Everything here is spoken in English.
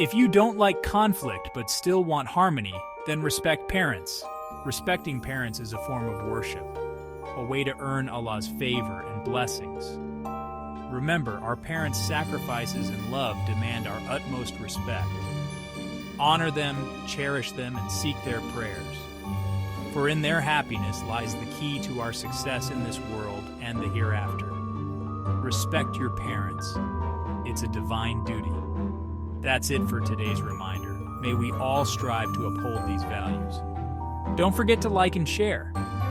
If you don't like conflict but still want harmony, then respect parents. Respecting parents is a form of worship, a way to earn Allah's favor and blessings. Remember, our parents' sacrifices and love demand our utmost respect. Honor them, cherish them, and seek their prayers. For in their happiness lies the key to our success in this world and the hereafter. Respect your parents. It's a divine duty. That's it for today's reminder. May we all strive to uphold these values. Don't forget to like and share.